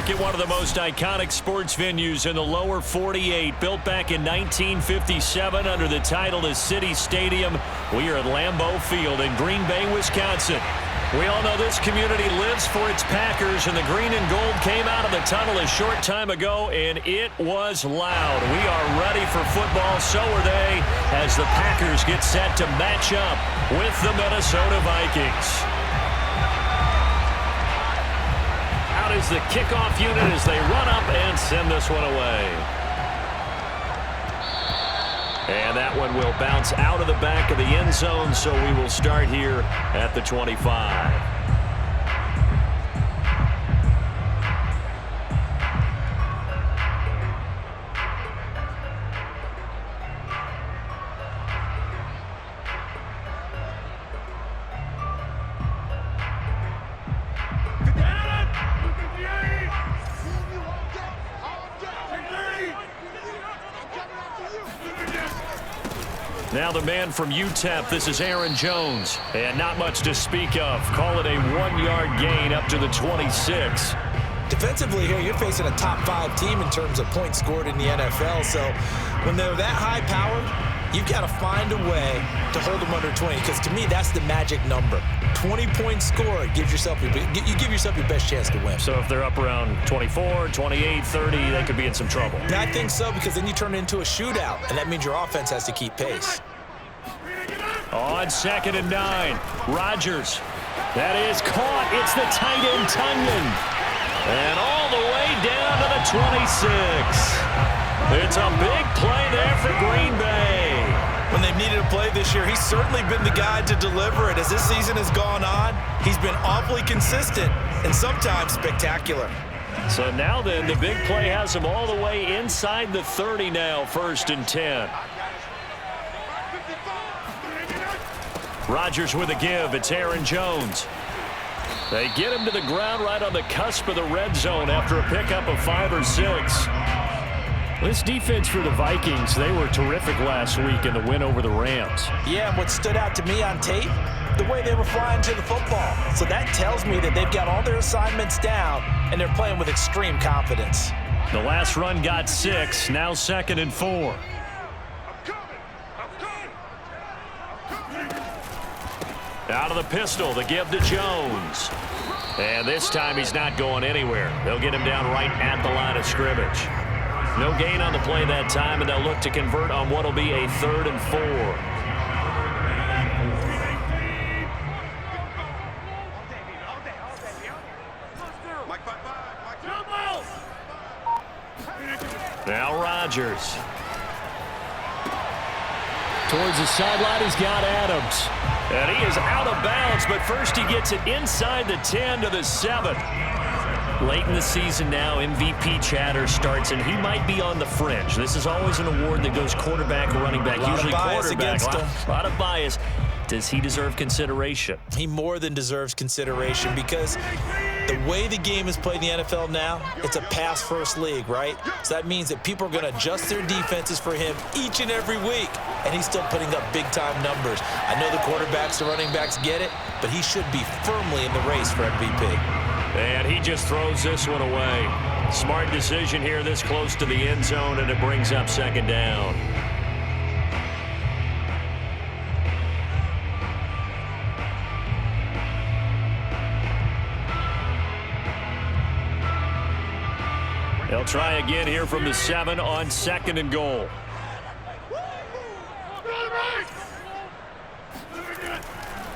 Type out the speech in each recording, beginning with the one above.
look at one of the most iconic sports venues in the lower 48, built back in 1957 under the title of City Stadium. We are at Lambeau Field in Green Bay, Wisconsin. We all know this community lives for its Packers, and the green and gold came out of the tunnel a short time ago, and it was loud. We are ready for football, so are they, as the Packers get set to match up with the Minnesota Vikings. Out is the kickoff unit as they run up and send this one away. And that one will bounce out of the back of the end zone, so we will start here at the 25. Now the man from UTEP, this is Aaron Jones. And not much to speak of. Call it a 1-yard gain up to the 26. Defensively here, you're facing a top 5 team in terms of points scored in the NFL. So when they're that high-powered, you've got to find a way to hold them under 20. Because to me, that's the magic number. 20-point score, you give yourself your best chance to win. So if they're up around 24, 28, 30, they could be in some trouble. I think so, because then you turn it into a shootout, and that means your offense has to keep pace. On 2nd and 9, Rodgers. That is caught. It's the tight end, Tunyon. And all the way down to the 26. It's a big play there for Green Bay. When they've needed a play this year, he's certainly been the guy to deliver it. As this season has gone on, he's been awfully consistent and sometimes spectacular. So now then, the big play has him all the way inside the 30 now, 1st and 10. Rodgers with a give. It's Aaron Jones. They get him to the ground right on the cusp of the red zone after a pickup of 5 or 6. This defense for the Vikings, they were terrific last week in the win over the Rams. Yeah, and what stood out to me on tape, the way they were flying to the football. So that tells me that they've got all their assignments down, and they're playing with extreme confidence. The last run got 6, now 2nd and 4. Out of the pistol, the give to Jones. And this time he's not going anywhere. They'll get him down right at the line of scrimmage. No gain on the play that time, and they'll look to convert on what will be a 3rd and 4. Now Rodgers. Towards the sideline, he's got Adams. And he is out of bounds, but first he gets it inside the 10 to the 7. Late in the season now, MVP chatter starts, and he might be on the fringe. This is always an award that goes quarterback, running back, usually quarterback. A lot of bias. Does he deserve consideration? He more than deserves consideration because the way the game is played in the NFL now, it's a pass-first league, right? So that means that people are going to adjust their defenses for him each and every week, and he's still putting up big-time numbers. I know the quarterbacks, the running backs get it, but he should be firmly in the race for MVP. And he just throws this one away. Smart decision here this close to the end zone, and it brings up 2nd down. They'll try again here from the 7 on 2nd and goal.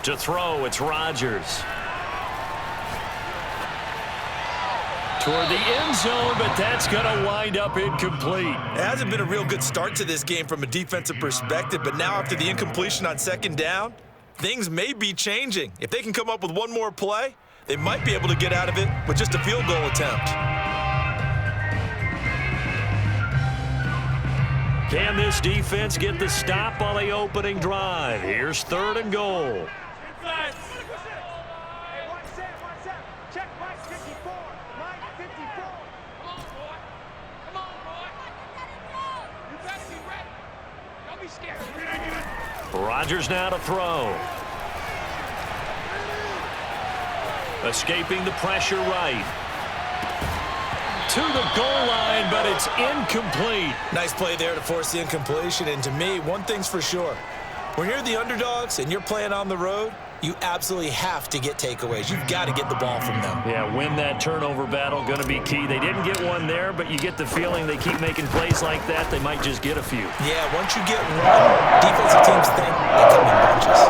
To throw, it's Rodgers. Toward the end zone, but that's going to wind up incomplete. It hasn't been a real good start to this game from a defensive perspective, but now after the incompletion on 2nd down, things may be changing. If they can come up with one more play, they might be able to get out of it with just a field goal attempt. Can this defense get the stop on the opening drive? Here's 3rd and goal. Rodgers now to throw. Escaping the pressure right. to the goal line, but it's incomplete. Nice play there to force the incompletion. And to me, one thing's for sure. When you're the underdogs and you're playing on the road, you absolutely have to get takeaways. You've got to get the ball from them. Yeah, win that turnover battle, going to be key. They didn't get one there, but you get the feeling they keep making plays like that, they might just get a few. Yeah, once you get one, defensive teams think they come in bunches.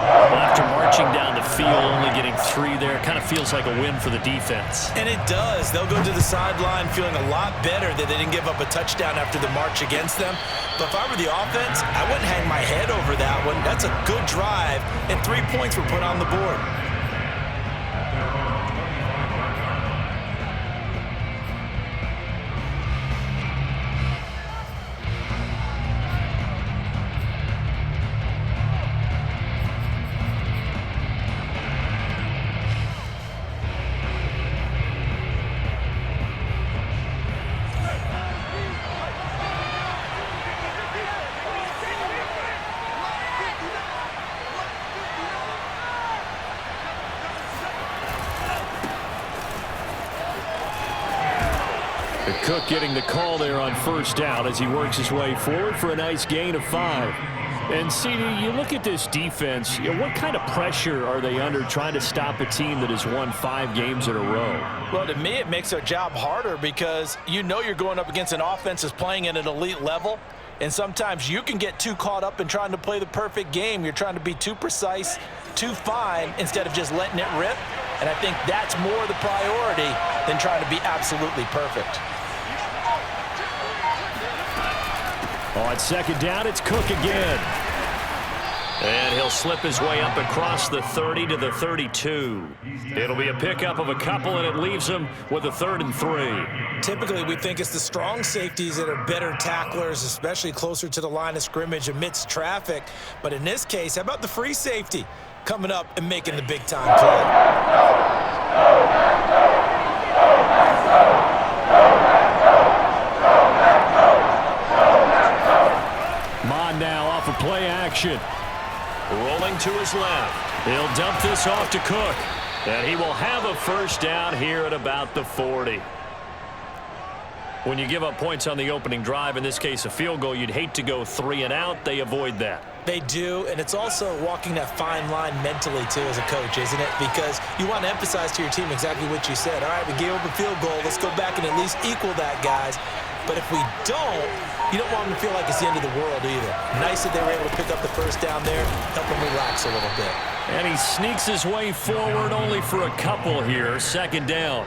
Well, after marching down the field, only getting 3 there, kind of feels like a win for the defense. And it does. They'll go to the sideline feeling a lot better that they didn't give up a touchdown after the march against them. But if I were the offense, I wouldn't hang my head over that one. That's a good drive, and 3 points were put on the board. Cook getting the call there on first down as he works his way forward for a nice gain of 5. And, CD, you look at this defense, what kind of pressure are they under trying to stop a team that has won 5 games in a row? Well, to me, it makes their job harder because you know you're going up against an offense that's playing at an elite level. And sometimes you can get too caught up in trying to play the perfect game. You're trying to be too precise, too fine, instead of just letting it rip. And I think that's more the priority than trying to be absolutely perfect. On second down, it's Cook again. And he'll slip his way up across the 30 to the 32. It'll be a pickup of a couple, and it leaves him with a 3rd and 3. Typically, we think it's the strong safeties that are better tacklers, especially closer to the line of scrimmage amidst traffic. But in this case, how about the free safety coming up and making the big-time play? Now off of play action. Rolling to his left. He'll dump this off to Cook. And he will have a first down here at about the 40. When you give up points on the opening drive, in this case a field goal, you'd hate to go 3 and out. They avoid that. They do, and it's also walking that fine line mentally, too, as a coach, isn't it? Because you want to emphasize to your team exactly what you said. All right, we gave up a field goal. Let's go back and at least equal that, guys. But if we don't, you don't want them to feel like it's the end of the world either. Nice that they were able to pick up the first down there, help them relax a little bit. And he sneaks his way forward only for a couple here, second down.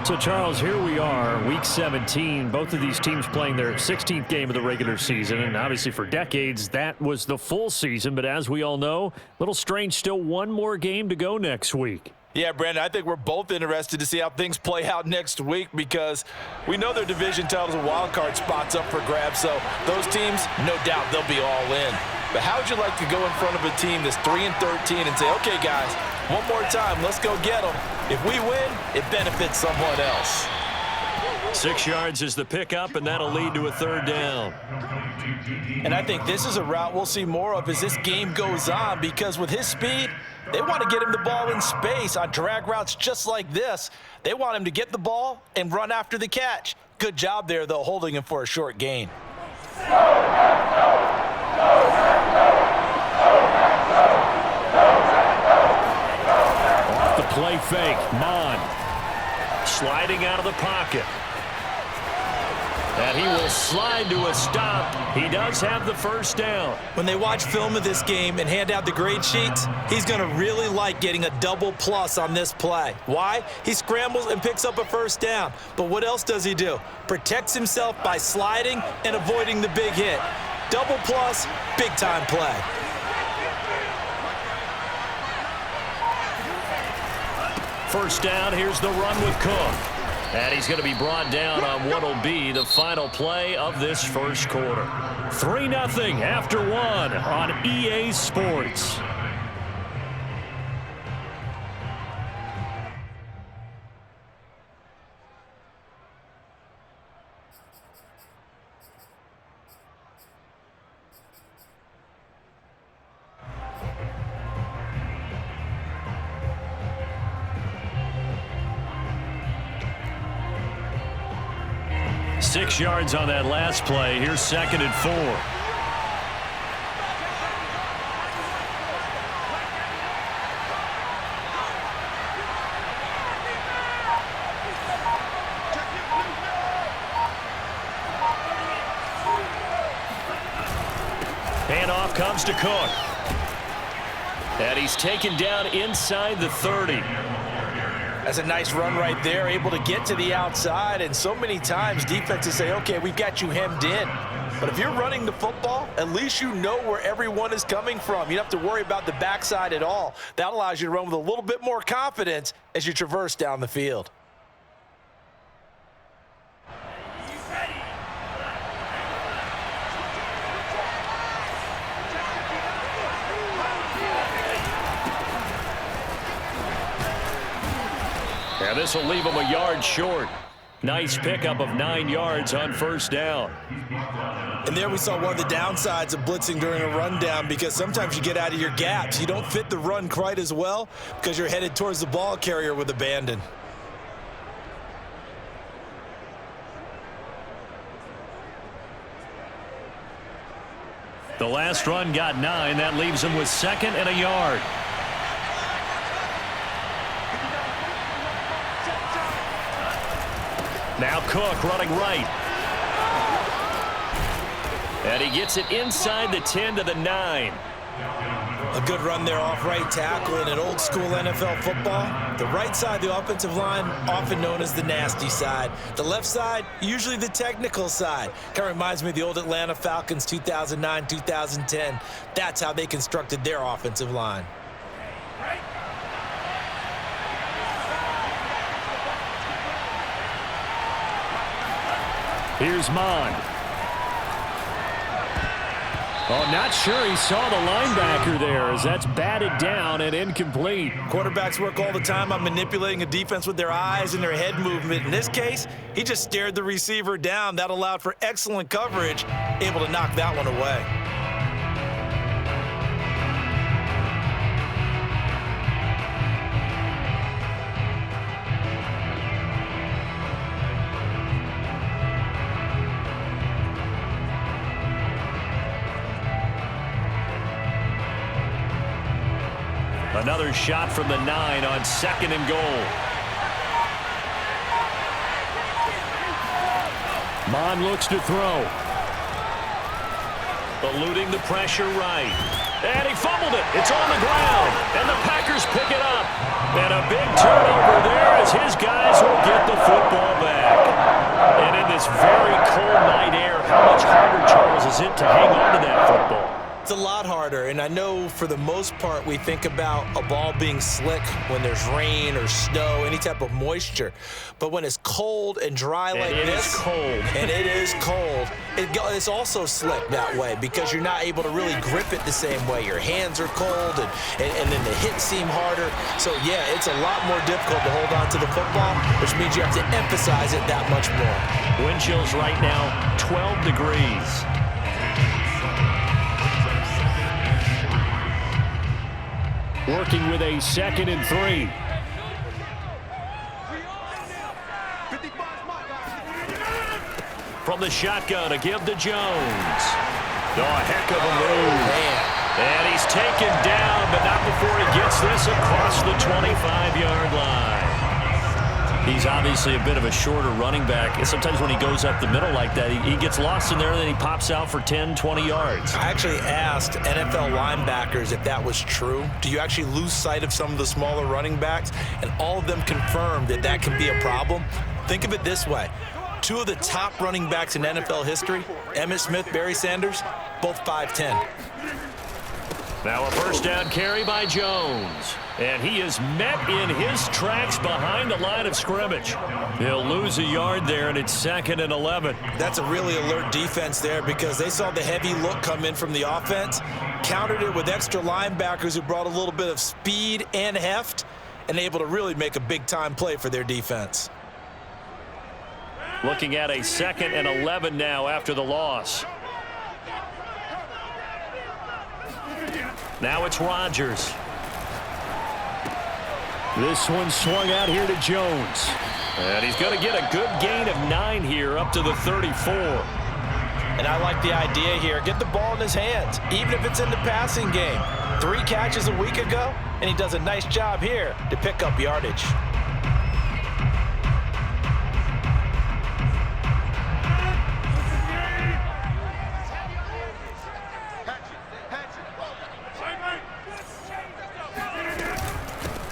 So, Charles, here we are, Week 17. Both of these teams playing their 16th game of the regular season. And obviously for decades, that was the full season. But as we all know, a little strange, still one more game to go next week. Yeah, Brandon, I think we're both interested to see how things play out next week because we know their division titles and wild card spots up for grabs. So those teams, no doubt, they'll be all in. But how would you like to go in front of a team that's 3-13 and say, okay, guys, one more time, let's go get them. If we win, it benefits someone else. 6 yards is the pickup, and that'll lead to a 3rd down. And I think this is a route we'll see more of as this game goes on because with his speed, they want to get him the ball in space on drag routes just like this. They want him to get the ball and run after the catch. Good job there, though, holding him for a short gain. Off the play fake, Mon sliding out of the pocket. And he will slide to a stop. He does have the first down. When they watch film of this game and hand out the grade sheets, he's going to really like getting a double plus on this play. Why? He scrambles and picks up a first down. But what else does he do? Protects himself by sliding and avoiding the big hit. Double plus, big-time play. First down, here's the run with Cook. And he's going to be brought down on what will be the final play of this first quarter. 3-0 after 1 on EA Sports. 6 yards on that last play. Here's 2nd and 4. Handoff comes to Cook. And he's taken down inside the 30. That's a nice run right there, able to get to the outside. And so many times defenses say, okay, we've got you hemmed in. But if you're running the football, at least you know where everyone is coming from. You don't have to worry about the backside at all. That allows you to run with a little bit more confidence as you traverse down the field. Yeah, this will leave him a yard short. Nice pickup of 9 yards on 1st down. And there we saw one of the downsides of blitzing during a rundown, because sometimes you get out of your gaps. You don't fit the run quite as well because you're headed towards the ball carrier with abandon. The last run got 9. That leaves him with 2nd and a yard. Now Cook running right. And he gets it inside the 10 to the 9. A good run there off right tackle in an old school NFL football. The right side of the offensive line, often known as the nasty side. The left side, usually the technical side. Kind of reminds me of the old Atlanta Falcons 2009, 2010. That's how they constructed their offensive line. Here's Mon. Oh, not sure he saw the linebacker there, as that's batted down and incomplete. Quarterbacks work all the time on manipulating a defense with their eyes and their head movement. In this case, he just stared the receiver down. That allowed for excellent coverage, able to knock that one away. Another shot from the 9 on 2nd and goal. Mon looks to throw. Eluding the pressure right. And he fumbled it. It's on the ground. And the Packers pick it up. And a big turnover there as his guys will get the football back. And in this very cold night air, how much harder, Charles, is it to hang on to that football? It's a lot harder, and I know for the most part we think about a ball being slick when there's rain or snow, any type of moisture. But when it's cold and dry like this, and it is cold, it's also slick that way because you're not able to really grip it the same way. Your hands are cold, and then the hits seem harder. So, yeah, it's a lot more difficult to hold on to the football, which means you have to emphasize it that much more. Wind chills right now, 12 degrees. Working with a 2nd and 3. From the shotgun, a give to Jones. Oh, a heck of a move. And he's taken down, but not before he gets this across the 25-yard line. He's obviously a bit of a shorter running back. Sometimes when he goes up the middle like that, he gets lost in there, and then he pops out for 10, 20 yards. I actually asked NFL linebackers if that was true. Do you actually lose sight of some of the smaller running backs? And all of them confirmed that that can be a problem. Think of it this way. 2 of the top running backs in NFL history, Emmitt Smith, Barry Sanders, both 5'10". Now a 1st down carry by Jones. And he is met in his tracks behind the line of scrimmage. He'll lose a yard there, and it's 2nd and 11. That's a really alert defense there because they saw the heavy look come in from the offense, countered it with extra linebackers who brought a little bit of speed and heft, and able to really make a big-time play for their defense. Looking at a 2nd and 11 now after the loss. Now it's Rodgers. This one swung out here to Jones. And he's going to get a good gain of 9 here up to the 34. And I like the idea here. Get the ball in his hands, even if it's in the passing game. 3 catches a week ago, and he does a nice job here to pick up yardage.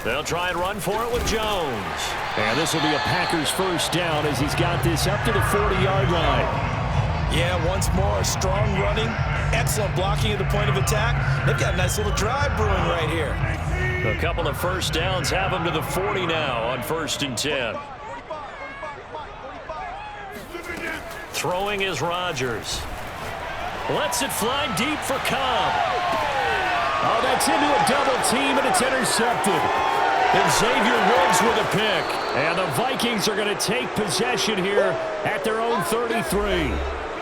They'll try and run for it with Jones. And this will be a Packers first down as he's got this up to the 40-yard line. Yeah, once more, strong running, excellent blocking at the point of attack. They've got a nice little drive brewing right here. A couple of first downs have him to the 40 now on 1st and 10. Throwing is Rodgers. Lets it fly deep for Cobb. Oh, that's into a double team, and it's intercepted. And Xavier Woods with a pick. And the Vikings are going to take possession here at their own 33.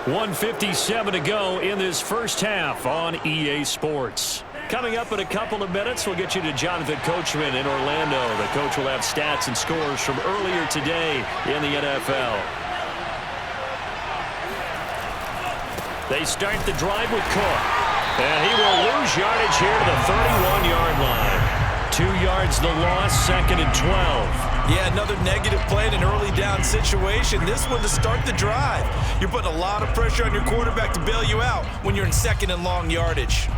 1:57 to go in this first half on EA Sports. Coming up in a couple of minutes, we'll get you to Jonathan Coachman in Orlando. The coach will have stats and scores from earlier today in the NFL. They start the drive with Cook. And he will lose yardage here to the 31-yard line. 2 yards the loss, 2nd and 12. Yeah, another negative play in an early down situation. This one to start the drive. You're putting a lot of pressure on your quarterback to bail you out when you're in 2nd and long yardage.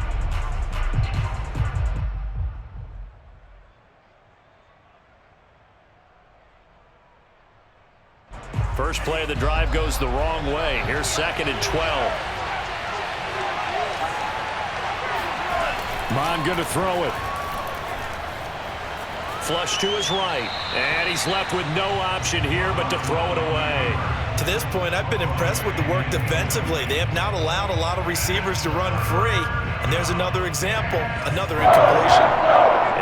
First play of the drive goes the wrong way. Here's 2nd and 12. Mon going to throw it. Flush to his right. And he's left with no option here but to throw it away. To this point, I've been impressed with the work defensively. They have not allowed a lot of receivers to run free. And there's another example, another incompletion.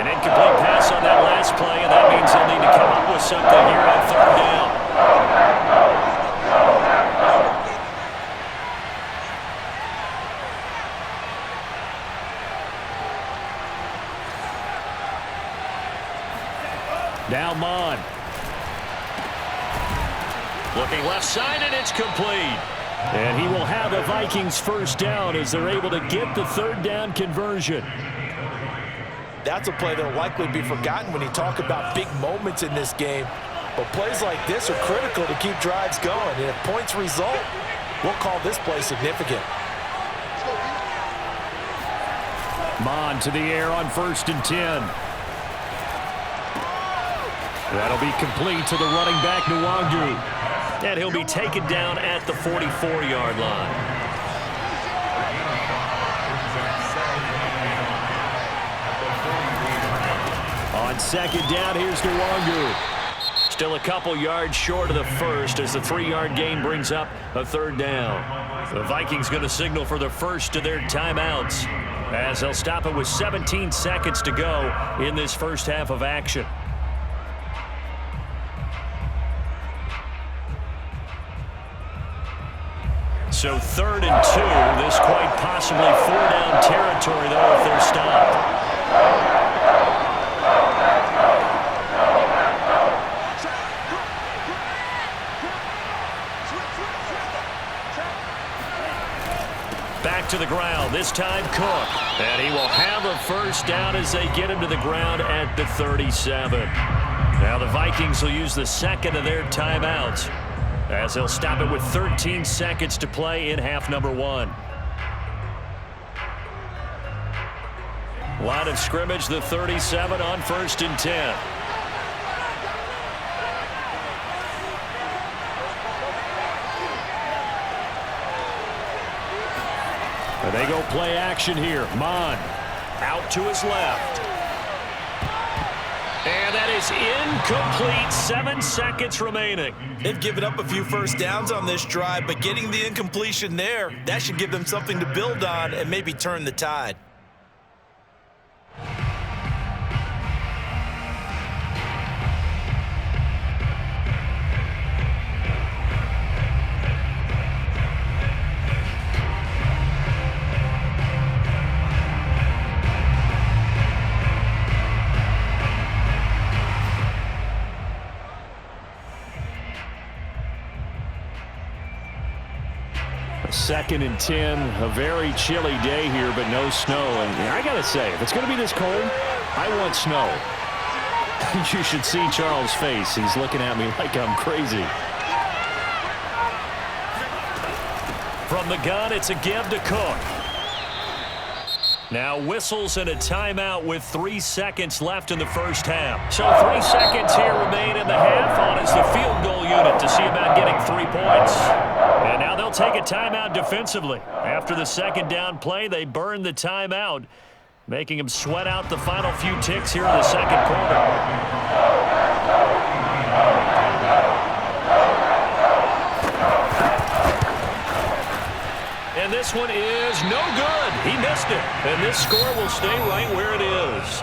An incomplete pass on that last play, and that means they'll need to come up with something here on 3rd down. Now Mon. Looking left side, and it's complete. And he will have a Vikings first down as they're able to get the 3rd down conversion. That's a play that will likely be forgotten when you talk about big moments in this game. But plays like this are critical to keep drives going. And if points result, we'll call this play significant. Mon to the air on 1st and 10. That'll be complete to the running back, Nwangu. And he'll be taken down at the 44-yard line. On 2nd down, here's Nwangu. Still a couple yards short of the first as the 3-yard gain brings up a 3rd down. The Vikings going to signal for the first of their timeouts as they'll stop it with 17 seconds to go in this first half of action. So 3rd and 2. This quite possibly 4-down territory, though, if they're stopped. Back to the ground, this time Cook. And he will have a first down as they get him to the ground at the 37. Now the Vikings will use the 2nd of their timeouts as they'll stop it with 13 seconds to play in half number 1. Line of scrimmage, the 37 on 1st and 10. And they go play action here. Mon out to his left. And that is incomplete. 7 seconds remaining. They've given up a few first downs on this drive, but getting the incompletion there, that should give them something to build on and maybe turn the tide. 2nd and 10. A very chilly day here, but no snow. And I got to say, if it's going to be this cold, I want snow. You should see Charles' face. He's looking at me like I'm crazy. From the gun, it's a give to Cook. Now whistles and a timeout with 3 seconds left in the first half. So 3 seconds here remain in the half. On is the field goal unit to see about getting 3 points. And now they'll take a timeout defensively. After the second down play, they burn the timeout, making them sweat out the final few ticks here in the second quarter. And this one is no good. He missed it. And this score will stay right where it is.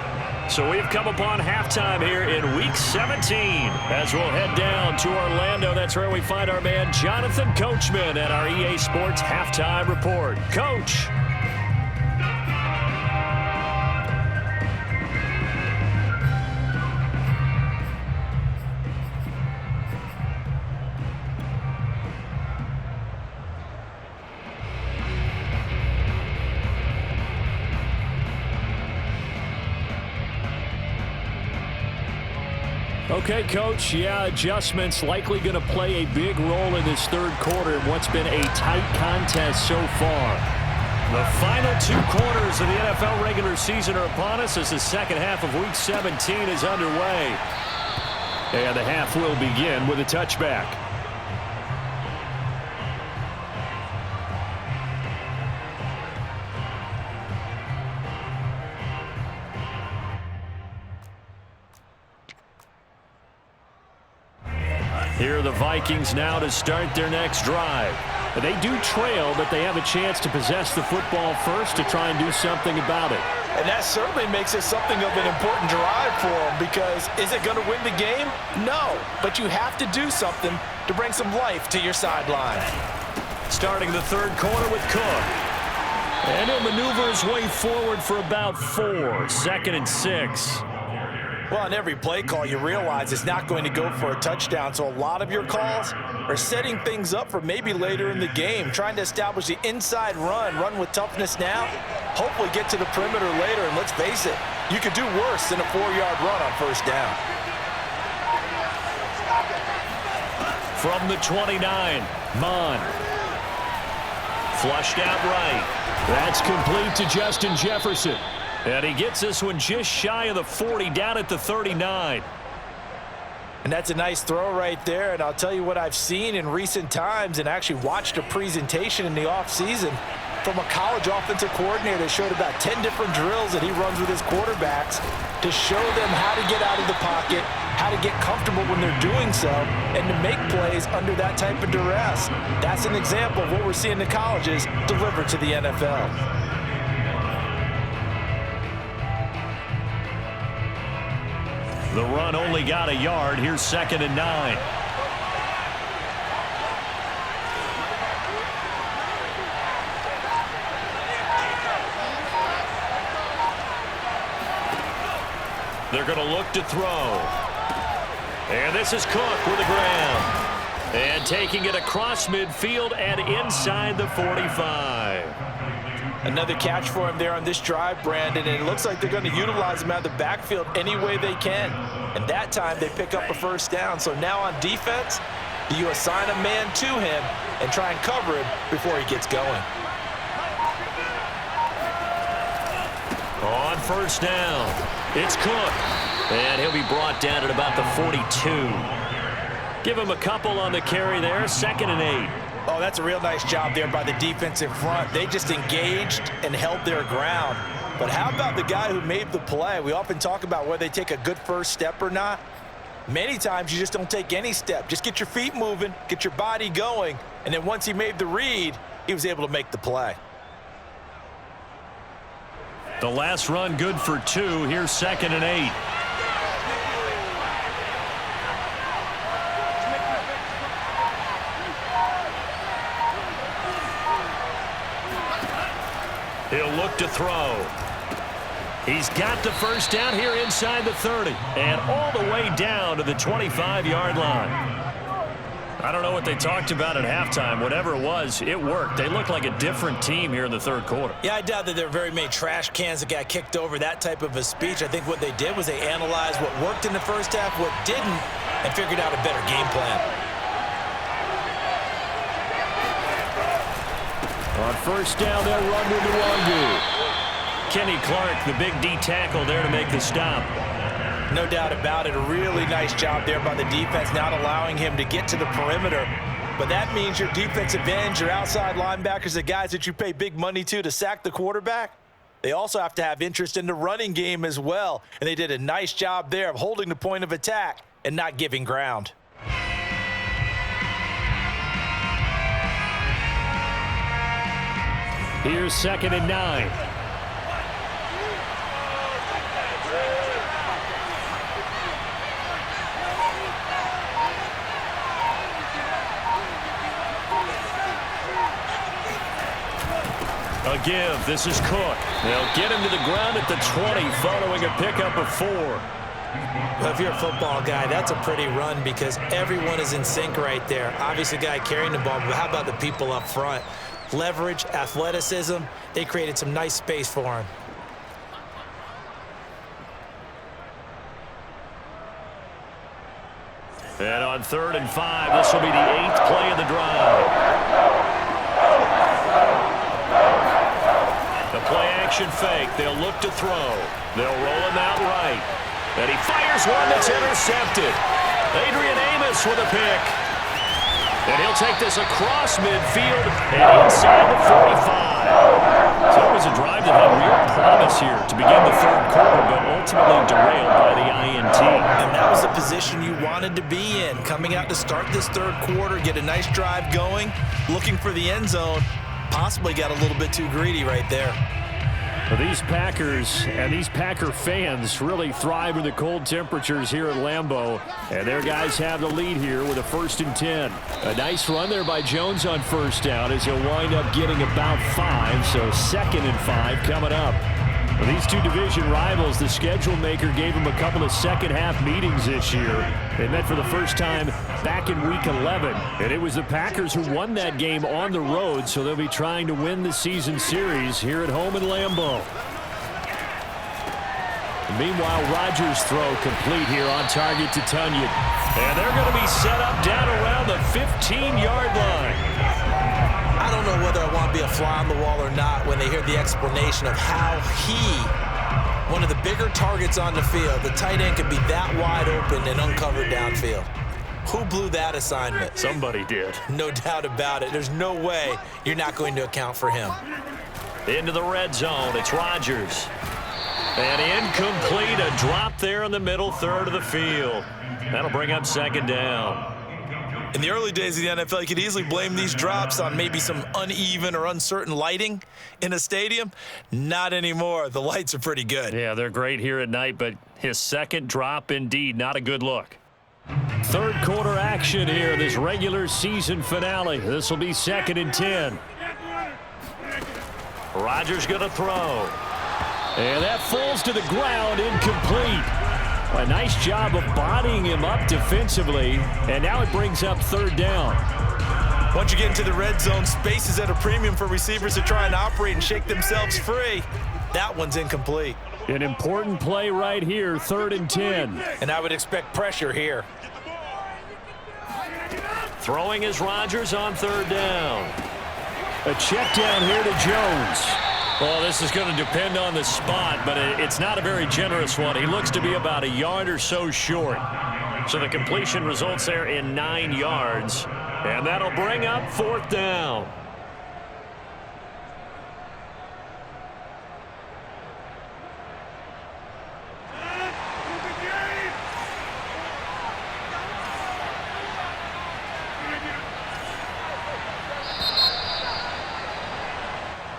So we've come upon halftime here in Week 17. As we'll head down to Orlando, that's where we find our man Jonathan Coachman at our EA Sports Halftime Report. Coach. Okay, Coach, yeah, adjustments likely going to play a big role in this third quarter in what's been a tight contest so far. The final 2 quarters of the NFL regular season are upon us as the second half of Week 17 is underway. And the half will begin with a touchback. Here are the Vikings now to start their next drive. They do trail, but they have a chance to possess the football first to try and do something about it. And that certainly makes it something of an important drive for them, because is it going to win the game? No, but you have to do something to bring some life to your sideline. Starting the third quarter with Cook. And he'll maneuver his way forward for about 4. 2nd and 6. Well, on every play call, you realize it's not going to go for a touchdown, so a lot of your calls are setting things up for maybe later in the game, trying to establish the inside run with toughness now, hopefully get to the perimeter later, and let's face it, you could do worse than a 4-yard run on first down. From the 29, Mon. Flushed out right. That's complete to Justin Jefferson. And he gets this one just shy of the 40, down at the 39. And that's a nice throw right there. And I'll tell you what I've seen in recent times and actually watched a presentation in the offseason from a college offensive coordinator that showed about 10 different drills that he runs with his quarterbacks to show them how to get out of the pocket, how to get comfortable when they're doing so, and to make plays under that type of duress. That's an example of what we're seeing the colleges deliver to the NFL. The run only got a yard. Here's 2nd and 9. They're going to look to throw. And this is Cook with the ground. And taking it across midfield and inside the 45. Another catch for him there on this drive, Brandon, and it looks like they're going to utilize him out of the backfield any way they can. And that time they pick up a first down. So now on defense, you assign a man to him and try and cover him before he gets going. On first down, it's Cook. And he'll be brought down at about the 42. Give him a couple on the carry there, 2nd and 8. Oh, that's a real nice job there by the defense in front. They just engaged and held their ground. But how about the guy who made the play? We often talk about whether they take a good first step or not. Many times you just don't take any step. Just get your feet moving, get your body going, and then once he made the read, he was able to make the play. The last run good for 2. Here's 2nd and 8. He'll look to throw. He's got the first down here inside the 30 and all the way down to the 25-yard line. I don't know what they talked about at halftime. Whatever it was, it worked. They looked like a different team here in the third quarter. Yeah, I doubt that there were very many trash cans that got kicked over, that type of a speech. I think what they did was they analyzed what worked in the first half, what didn't, and figured out a better game plan. On first down, they'll run with the Wandu. Kenny Clark, the big D tackle there to make the stop. No doubt about it. A really nice job there by the defense, not allowing him to get to the perimeter. But that means your defensive ends, your outside linebackers, the guys that you pay big money to sack the quarterback, they also have to have interest in the running game as well. And they did a nice job there of holding the point of attack and not giving ground. Here's 2nd and 9. A give. This is Cook. They'll get him to the ground at the 20 following a pickup of 4. Well, if you're a football guy, that's a pretty run because everyone is in sync right there. Obviously, the guy carrying the ball, but how about the people up front? Leverage, athleticism, they created some nice space for him. And on 3rd and 5, this will be the 8th play of the drive. The play-action fake. They'll look to throw. They'll roll him out right. And he fires one that's intercepted. Adrian Amos with a pick. And he'll take this across midfield and inside the 45. So it was a drive that had real promise here to begin the third quarter, but ultimately derailed by the INT. And that was the position you wanted to be in. Coming out to start this third quarter, get a nice drive going, looking for the end zone. Possibly got a little bit too greedy right there. Well, these Packers and these Packer fans really thrive in the cold temperatures here at Lambeau. And their guys have the lead here with a 1st and 10. A nice run there by Jones on first down as he'll wind up getting about 5. So 2nd and 5 coming up. For these two division rivals, the schedule maker gave them a couple of second-half meetings this year. They met for the first time back in Week 11, and it was the Packers who won that game on the road, so they'll be trying to win the season series here at home in Lambeau. Meanwhile, Rodgers' throw complete here on target to Tunyon. And they're going to be set up down around the 15-yard line. I don't know whether I want to be a fly on the wall or not when they hear the explanation of how he, one of the bigger targets on the field, the tight end could be that wide open and uncovered downfield. Who blew that assignment? Somebody did. No doubt about it. There's no way you're not going to account for him. Into the red zone. It's Rodgers. And incomplete. A drop there in the middle third of the field. That'll bring up 2nd down. In the early days of the NFL, you could easily blame these drops on maybe some uneven or uncertain lighting in a stadium. Not anymore. The lights are pretty good. Yeah, they're great here at night, but his second drop, indeed, not a good look. Third quarter action here, this regular season finale. This will be 2nd and 10. Rodgers going to throw. And that falls to the ground, incomplete. A nice job of bodying him up defensively, and now it brings up 3rd down. Once you get into the red zone, space is at a premium for receivers to try and operate and shake themselves free. That one's incomplete. An important play right here, 3rd and 10. And I would expect pressure here. Throwing is Rodgers on 3rd down. A check down here to Jones. Well, this is going to depend on the spot, but it's not a very generous one. He looks to be about a yard or so short. So the completion results there in 9 yards, and that'll bring up 4th down.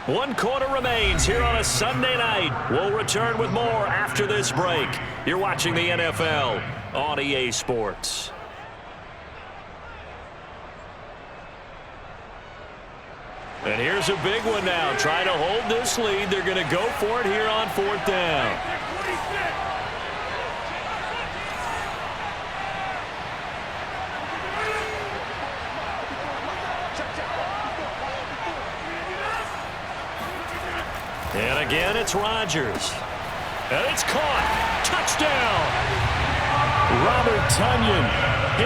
One quarter remains here on a Sunday night. We'll return with more after this break. You're watching the NFL on EA Sports. And here's a big one now. Trying to hold this lead. They're going to go for it here on 4th down. Again, it's Rodgers. And it's caught. Touchdown. Robert Tonyan,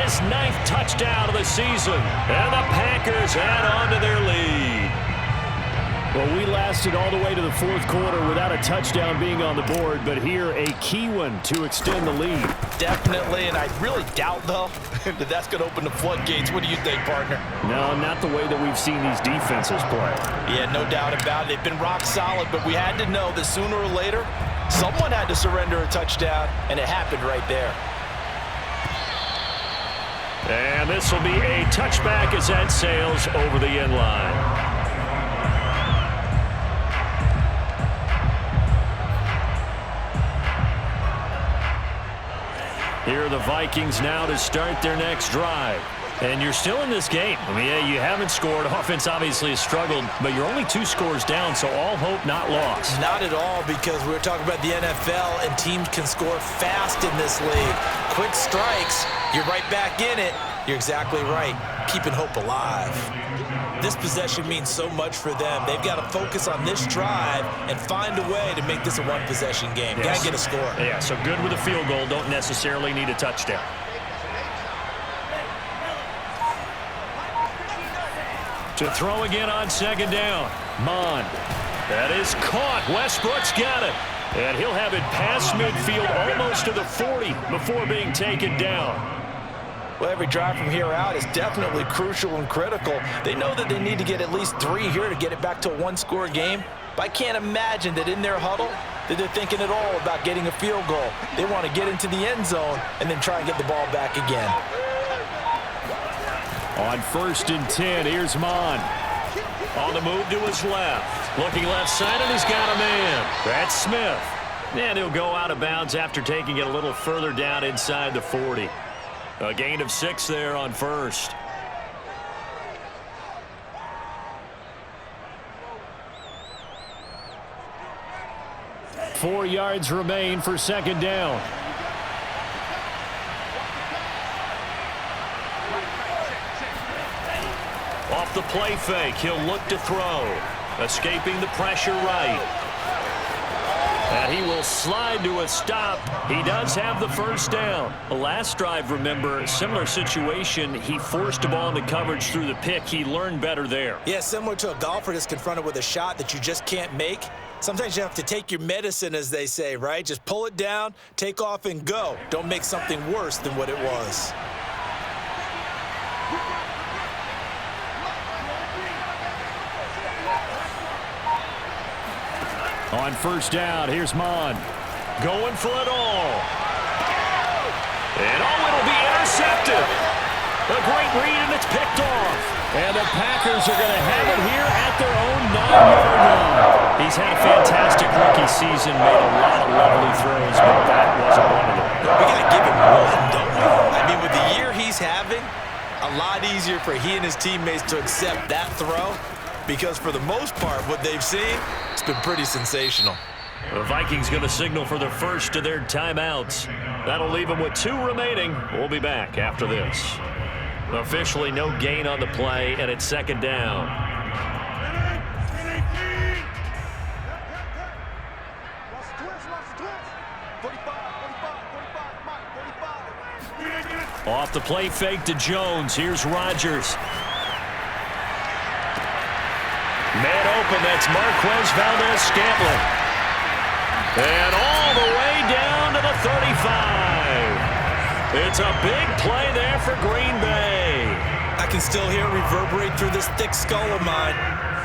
his 9th touchdown of the season. And the Packers add on to their lead. Well, we lasted all the way to the 4th quarter without a touchdown being on the board, but here a key one to extend the lead. Definitely, and I really doubt, though, that that's going to open the floodgates. What do you think, partner? No, not the way that we've seen these defenses play. Yeah, no doubt about it. They've been rock solid, but we had to know that sooner or later, someone had to surrender a touchdown, and it happened right there. And this will be a touchback as that sails over the end line. Here are the Vikings now to start their next drive. And you're still in this game. I mean, yeah, you haven't scored. Offense obviously has struggled, but you're only 2 scores down, so all hope not lost. Not at all, because we're talking about the NFL, and teams can score fast in this league. Quick strikes, you're right back in it. You're exactly right. Keeping hope alive. This possession means so much for them. They've got to focus on this drive and find a way to make this a one-possession game. Yes. Got to get a score. Yeah, so good with a field goal. Don't necessarily need a touchdown. To throw again on 2nd down. Mond. That is caught. Westbrook's got it. And he'll have it past midfield almost to the 40 before being taken down. Well, every drive from here out is definitely crucial and critical. They know that they need to get at least 3 here to get it back to a one-score game. But I can't imagine that in their huddle that they're thinking at all about getting a field goal. They want to get into the end zone and then try and get the ball back again. On 1st and 10, here's Mond. On the move to his left. Looking left side, and he's got a man. That's Smith. And he'll go out of bounds after taking it a little further down inside the 40. A gain of 6 there on 1st. Four yards remain for 2nd down. Off the play fake, he'll look to throw. Escaping the pressure right. And he will slide to a stop. He does have the 1st down. The last drive, remember, similar situation. He forced a ball into coverage through the pick. He learned better there. Yeah, similar to a golfer that's confronted with a shot that you just can't make. Sometimes you have to take your medicine, as they say, right? Just pull it down, take off, and go. Don't make something worse than what it was. On 1st down, here's Mond. Going for it all. And it'll be intercepted. A great read, and it's picked off. And the Packers are going to have it here at their own 9-yard line. He's had a fantastic rookie season, made a lot of lovely throws, but that wasn't one of them. We got to give him one, don't we? I mean, with the year he's having, a lot easier for he and his teammates to accept that throw, because for the most part, what they've seen, it's been pretty sensational. The Vikings going to signal for the first of their timeouts. That'll leave them with 2 remaining. We'll be back after this. Officially no gain on the play, and it's 2nd down. Off the play fake to Jones. Here's Rodgers. Man open, that's Marquez Valdez-Scantling. And all the way down to the 35. It's a big play there for Green Bay. I can still hear it reverberate through this thick skull of mine.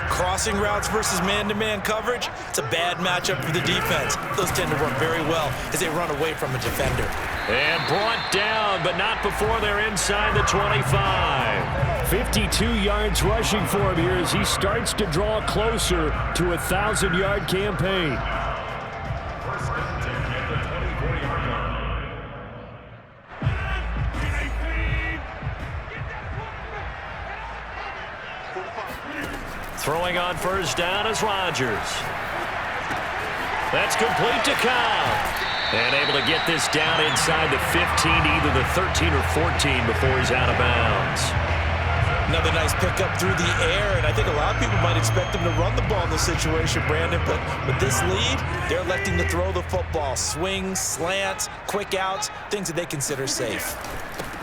Crossing routes versus man-to-man coverage, it's a bad matchup for the defense. Those tend to work very well as they run away from a defender. And brought down, but not before they're inside the 25. 52 yards rushing for him here as he starts to draw closer to a 1,000-yard campaign. Throwing on 1st down is Rodgers. That's complete to Cobb. And able to get this down inside the 15, either the 13 or 14 before he's out of bounds. Another nice pickup through the air, and I think a lot of people might expect them to run the ball in this situation, Brandon, but with this lead, they're electing to throw the football. Swings, slants, quick outs, things that they consider safe.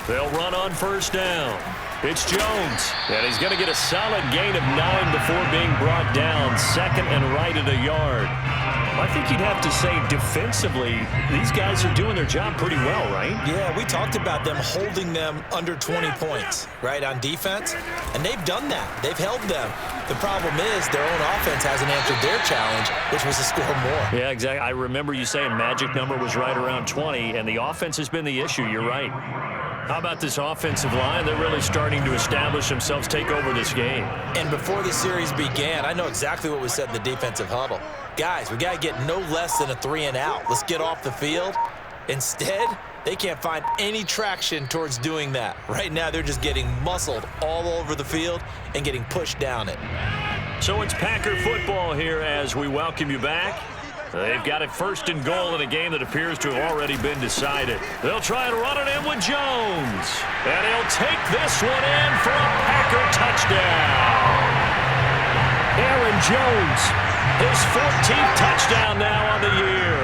They'll run on first down. It's Jones, and he's going to get a solid gain of 9 before being brought down. Second and right at a yard. I think you'd have to say defensively, these guys are doing their job pretty well, right? Yeah, we talked about them holding them under 20 points, right, on defense, and they've done that. They've held them. The problem is their own offense hasn't answered their challenge, which was to score more. Yeah, exactly. I remember you saying magic number was right around 20, and the offense has been the issue. You're right. How about this offensive line? They're really starting to establish themselves, take over this game. And before the series began, I know exactly what was said in the defensive huddle. Guys, we got to get no less than a 3-and-out. Let's get off the field. Instead, they can't find any traction towards doing that. Right now, they're just getting muscled all over the field and getting pushed down it. So it's Packer football here as we welcome you back. They've got it first and goal in a game that appears to have already been decided. They'll try and run it in with Jones. And he'll take this one in for a Packer touchdown. Aaron Jones, his 14th touchdown now on the year.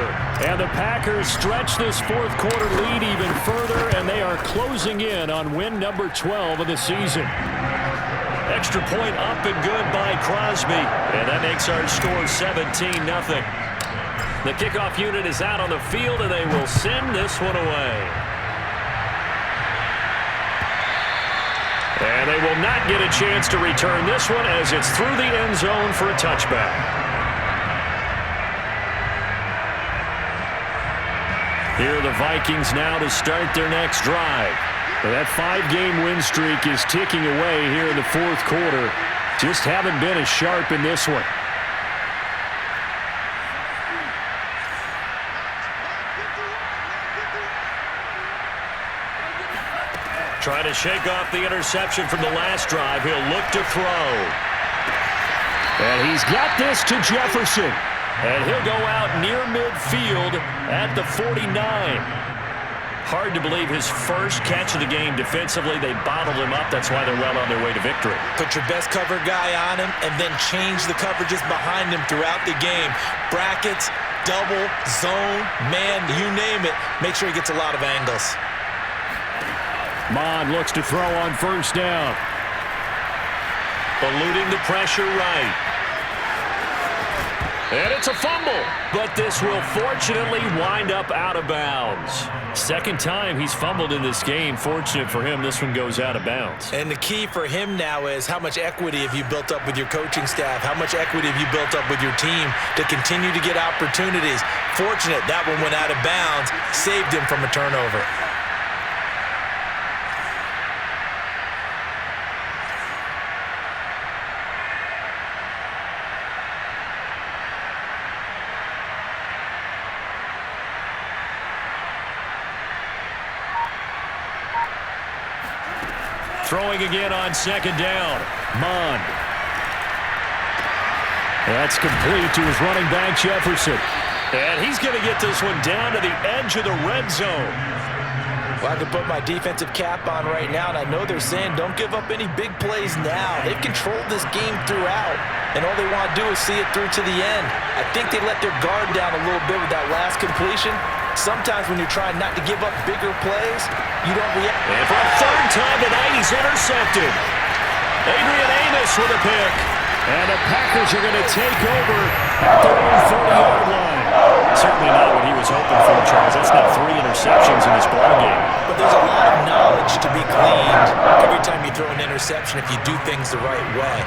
And the Packers stretch this fourth quarter lead even further, and they are closing in on win number 12 of the season. Extra point up and good by Crosby. And that makes our score 17-0. The kickoff unit is out on the field, and they will send this one away. And they will not get a chance to return this one as it's through the end zone for a touchback. Here are the Vikings now to start their next drive. That 5-game win streak is ticking away here in the fourth quarter. Just haven't been as sharp in this one. Trying to shake off the interception from the last drive. He'll look to throw. And he's got this to Jefferson. And he'll go out near midfield at the 49. Hard to believe his first catch of the game defensively. They bottled him up. That's why they're well on their way to victory. Put your best cover guy on him and then change the coverages behind him throughout the game. Brackets, double, zone, man, you name it. Make sure he gets a lot of angles. Mond looks to throw on first down. Eluding the pressure right. And it's a fumble, but this will fortunately wind up out of bounds. Second time he's fumbled in this game. Fortunate for him, this one goes out of bounds. And the key for him now is how much equity have you built up with your coaching staff? How much equity have you built up with your team to continue to get opportunities? Fortunate that one went out of bounds, saved him from a turnover. Throwing again on second down. Mond. That's complete to his running back, Jefferson. And he's going to get this one down to the edge of the red zone. Well, I can put my defensive cap on right now, and I know they're saying don't give up any big plays now. They've controlled this game throughout, and all they want to do is see it through to the end. I think they let their guard down a little bit with that last completion. Sometimes when you're trying not to give up bigger plays, you don't react. And for a third time tonight, he's intercepted. Adrian Amos with a pick. And the Packers are going to take over at their own 30-yard line. Certainly not what he was hoping for, Charles. That's not 3 interceptions in this ballgame. But there's a lot of knowledge to be gleaned every time you throw an interception if you do things the right way.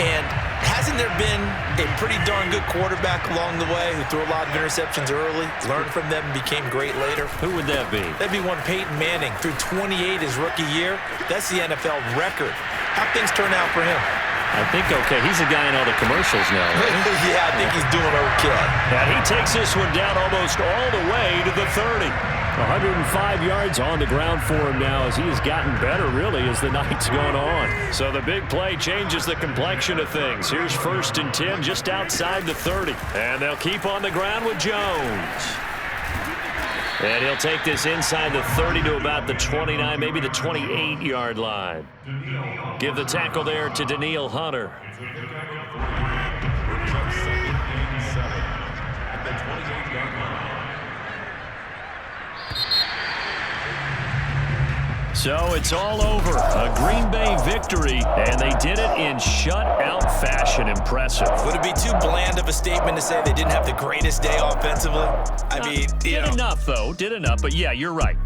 And hasn't there been a pretty darn good quarterback along the way who threw a lot of interceptions early, learned from them, and became great later? Who would that be? That'd be one Peyton Manning. Threw 28 his rookie year. That's the NFL record. How'd things turn out for him? I think okay. He's a guy in all the commercials now, right? Yeah, I think he's doing okay. And he takes this one down almost all the way to the 30. 105 yards on the ground for him now as he has gotten better, really, as the night's gone on. So the big play changes the complexion of things. Here's 1st and 10 just outside the 30. And they'll keep on the ground with Jones. And he'll take this inside the 30 to about the 29, maybe the 28-yard line. Give the tackle there to Danielle Hunter. So it's all over. A Green Bay victory, and they did it in shutout fashion. Impressive. Would it be too bland of a statement to say they didn't have the greatest day offensively? I mean, did enough, though. Did enough, but yeah, you're right.